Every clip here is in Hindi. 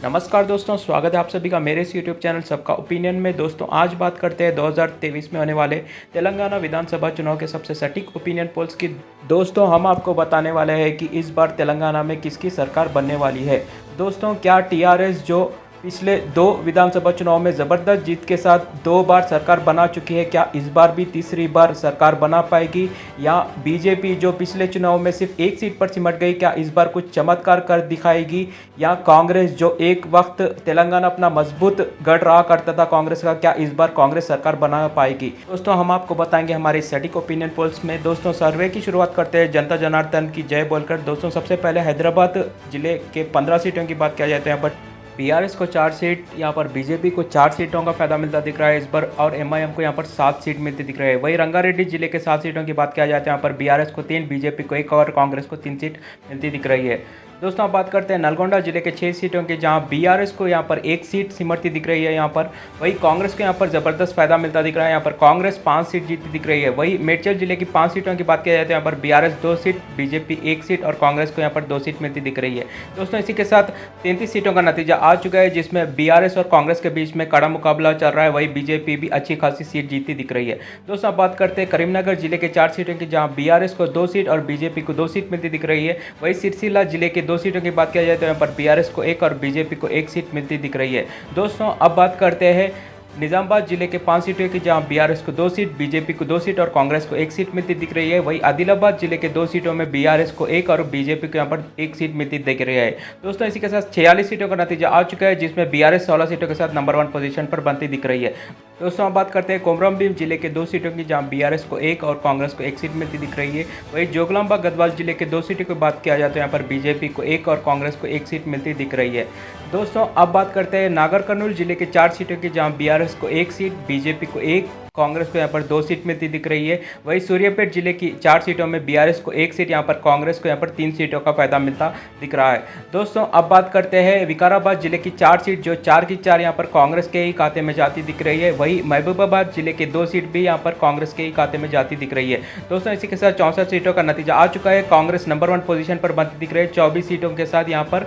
नमस्कार दोस्तों, स्वागत है आप सभी का मेरे इस यूट्यूब चैनल सबका ओपिनियन में। दोस्तों आज बात करते हैं 2023 में होने वाले तेलंगाना विधानसभा चुनाव के सबसे सटीक ओपिनियन पोल्स की। दोस्तों हम आपको बताने वाले हैं कि इस बार तेलंगाना में किसकी सरकार बनने वाली है। दोस्तों क्या टीआरएस जो पिछले 2 विधानसभा चुनाव में ज़बरदस्त जीत के साथ 2 बार सरकार बना चुकी है, क्या इस बार भी तीसरी बार सरकार बना पाएगी, या बीजेपी जो पिछले चुनाव में सिर्फ 1 सीट पर सिमट गई क्या इस बार कुछ चमत्कार कर दिखाएगी, या कांग्रेस जो एक वक्त तेलंगाना अपना मजबूत गढ़ रहा करता था कांग्रेस का, क्या इस बार कांग्रेस सरकार बना पाएगी। दोस्तों हम आपको बताएंगे हमारे सटीक ओपिनियन पोल्स में। दोस्तों सर्वे की शुरुआत करते हैं जनता जनार्दन की जय बोलकर। दोस्तों सबसे पहले हैदराबाद जिले के 15 सीटों की बात किया जाए तो यहाँ पर बीआरएस को 4 सीट, यहाँ पर बीजेपी को 4 सीटों का फायदा मिलता दिख रहा है इस बार, और एमआईएम को यहाँ पर 7 सीट मिलती दिख रही है। वही रंगारेड्डी जिले के 7 सीटों की बात किया जाए तो यहाँ पर बीआरएस को 3, बीजेपी को 1 और कांग्रेस को 3 सीट मिलती दिख रही है। दोस्तों आप बात करते हैं नलगोंडा जिले के 6 सीटों की, जहां बीआरएस को यहाँ पर 1 सीट सिमटती दिख रही है यहाँ पर। वही कांग्रेस को यहाँ पर ज़बरदस्त फायदा मिलता दिख रहा है, यहाँ पर कांग्रेस 5 सीट जीतती दिख रही है। वही मेडचल जिले की 5 सीटों की बात किया जाए तो यहाँ पर बीआरएस 2 सीट, बीजेपी 1 सीट और कांग्रेस को यहाँ पर 2 सीट मिलती दिख रही है। दोस्तों इसी के साथ 33 सीटों का नतीजा आ चुका है, जिसमें बीआरएस और कांग्रेस के बीच में कड़ा मुकाबला चल रहा है। वही बीजेपी भी अच्छी खासी सीट जीतती दिख रही है। दोस्तों आप बात करते हैं करीमनगर जिले के 4 सीटों की, जहाँ बीआरएस को 2 सीट और बीजेपी को 2 सीट मिलती दिख रही है। वही सिरसिला जिले के 2 सीटों की बात किया तो यहाँ पर बीआरएस को 1 और बीजेपी को 1 सीट मिलती दिख रही है। दोस्तों अब बात करते हैं निजामाबाद जिले के 5 सीटों की, जहां बीआरएस को 2 सीट, बीजेपी को 2 सीट और कांग्रेस को 1 सीट मिलती दिख रही है। वही आदिलाबाद जिले के 2 सीटों में बीआरएस को 1 और बीजेपी को यहाँ पर 1 सीट मिलती दिख रही है। दोस्तों इसी के साथ 46 सीटों का नतीजा आ चुका है, जिसमें बीआरएस 16 सीटों के साथ नंबर 1 पोजीशन पर बनती दिख रही है। दोस्तों अब बात करते हैं कोमरम भीम जिले के 2 सीटों की, जहां बीआरएस को 1 और कांग्रेस को 1 सीट मिलती दिख रही है। वही जोगलांबा गढ़वाल जिले के 2 सीटों की बात किया जाए तो यहाँ पर बीजेपी को 1 और कांग्रेस को 1 सीट मिलती दिख रही है। दोस्तों अब बात करते हैं नागर कर्नूल जिले के 4 सीटों की, जहां बीआरएस को 1 सीट, बीजेपी को 1, कांग्रेस को यहाँ पर 2 सीट मिलती दिख रही है। वही सूर्यापेट जिले की 4 सीटों में बीआरएस को 1 सीट, यहाँ पर कांग्रेस को यहाँ पर 3 सीटों का फायदा मिलता दिख रहा है। दोस्तों अब बात करते हैं विकाराबाद जिले की 4 सीट, जो 4 की 4 यहाँ पर कांग्रेस के ही खाते में जाती दिख रही है। वही महबूबाबाद जिले के 2 सीट भी यहाँ पर कांग्रेस के ही खाते में जाती दिख रही है। दोस्तों इसी के साथ 64 सीटों का नतीजा आ चुका है। कांग्रेस नंबर 1 पोजीशन पर बनती दिख रही है 24 सीटों के साथ यहाँ पर।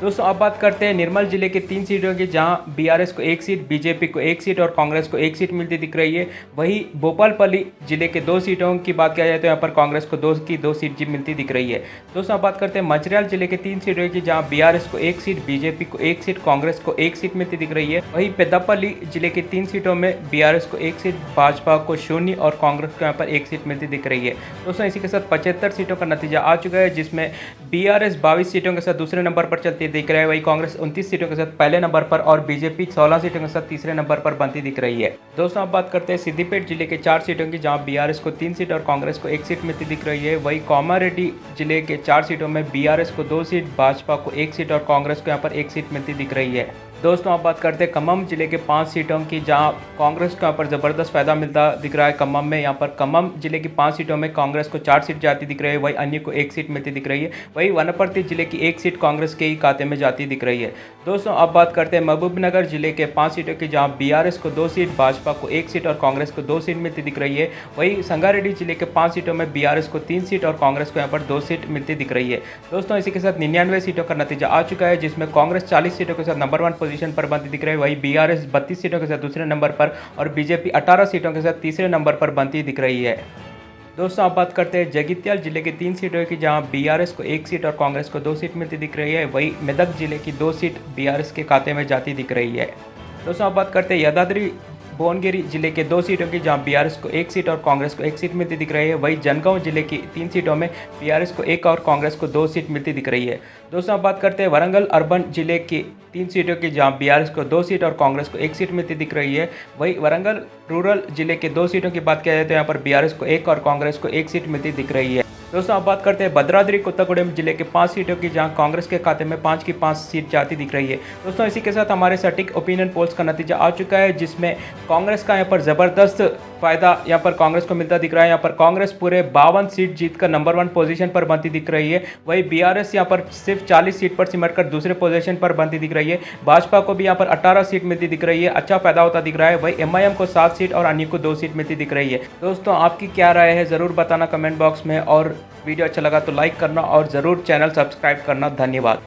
दोस्तों अब बात करते हैं निर्मल जिले के 3 सीटों की, जहां बीआरएस को 1 सीट, बीजेपी को 1 सीट और कांग्रेस को 1 सीट मिलती दिख रही है। वही भोपालपल्ली जिले के 2 सीटों की बात किया जाए तो यहाँ पर कांग्रेस को 2 सीट मिलती दिख रही है। दोस्तों अब बात करते हैं मंचिरियाल जिले के 3 सीटों की, जहां बीआरएस को 1 सीट, बीजेपी को 1 सीट, कांग्रेस को 1 सीट मिलती दिख रही है। वही पेद्दापल्ली जिले के 3 सीटों में बीआरएस को 1 सीट, भाजपा को 0 और कांग्रेस को यहाँ पर 1 सीट मिलती दिख रही है। दोस्तों इसी के साथ 75 सीटों का नतीजा आ चुका है, जिसमें बीआरएस 22 सीटों के साथ दूसरे नंबर पर चलती दिख रहा है। वही कांग्रेस 29 सीटों के साथ पहले नंबर पर और बीजेपी 16 सीटों के साथ तीसरे नंबर पर बनती दिख रही है। दोस्तों अब बात करते हैं सिद्दीपेट जिले के 4 सीटों की, जहां बीआरएस को 3 सीट और कांग्रेस को 1 सीट मिलती दिख रही है। वही कामारेड्डी जिले के 4 सीटों में बीआरएस को 2 सीट, भाजपा को 1 सीट और कांग्रेस को यहाँ पर 1 सीट मिलती दिख रही है। दोस्तों आप बात करते हैं खम्मम जिले के 5 सीटों की, जहां कांग्रेस को यहाँ पर ज़बरदस्त फायदा मिलता दिख रहा है खम्मम में। यहाँ पर खम्मम जिले की 5 सीटों में कांग्रेस को 4 सीट जाती दिख रही है, वही अन्य को 1 सीट मिलती दिख रही है। वही वनपर्ती जिले की 1 सीट कांग्रेस के ही खाते में जाती दिख रही है। दोस्तों अब बात करते हैं महबूबनगर जिले के 5 सीटों की, जहाँ बीआरएस को 2 सीट, भाजपा को 1 सीट और कांग्रेस को 2 सीट मिलती दिख रही है। वही संगारेड्डी जिले के 5 सीटों में बीआरएस को 3 सीट और कांग्रेस को यहाँ पर 2 सीट मिलती दिख रही है। दोस्तों इसी के साथ 99 सीटों का नतीजा आ चुका है, जिसमें कांग्रेस 40 सीटों के साथ नंबर 1 पोजीशन पर बनती दिख रही है। वही बीआरएस 32 सीटों के साथ दूसरे नंबर पर और बीजेपी 18 सीटों के साथ तीसरे नंबर पर बनती दिख रही है। दोस्तों आप बात करते हैं जगित्याल जिले के 3 सीटों की, जहां बीआरएस को 1 सीट और कांग्रेस को 2 सीट मिलती दिख रही है। वही मेदक जिले की 2 सीट बीआरएस के खाते में जाती दिख रही है। दोस्तों आप बात करते हैं यादाद्री भुवनगिरी जिले के 2 सीटों की, जहां बीआरएस को 1 सीट और कांग्रेस को 1 सीट मिलती दिख रही है। वही जनगांव जिले की 3 सीटों में बीआरएस को 1 और कांग्रेस को 2 सीट मिलती दिख रही है। दोस्तों अब बात करते हैं वरंगल अर्बन जिले की 3 सीटों की, जहां बीआरएस को 2 सीट और कांग्रेस को 1 सीट मिलती दिख रही है। वही वरंगल रूरल जिले के 2 सीटों की बात किया जाए तो यहाँ पर बीआरएस को 1 और कांग्रेस को 1 सीट मिलती दिख रही है। दोस्तों अब बात करते हैं भद्राद्री कोत्तागुडेम जिले के 5 सीटों की, जहां कांग्रेस के खाते में 5 की 5 सीट जाती दिख रही है। दोस्तों इसी के साथ हमारे सटीक ओपिनियन पोल्स का नतीजा आ चुका है, जिसमें कांग्रेस का यहाँ पर ज़बरदस्त फायदा यहाँ पर कांग्रेस को मिलता दिख रहा है। यहाँ पर कांग्रेस पूरे 52 सीट जीतकर नंबर 1 पोजीशन पर बनती दिख रही है। वही बीआरएस यहाँ पर सिर्फ 40 सीट पर सिमटकर दूसरे पोजीशन पर बनती दिख रही है। भाजपा को भी यहाँ पर 18 सीट मिलती दिख रही है, अच्छा फायदा होता दिख रहा है। वही एमआईएम को 7 सीट और अन्य को 2 सीट मिलती दिख रही है। दोस्तों आपकी क्या राय है ज़रूर बताना कमेंट बॉक्स में, और वीडियो अच्छा लगा तो लाइक करना और ज़रूर चैनल सब्सक्राइब करना। धन्यवाद।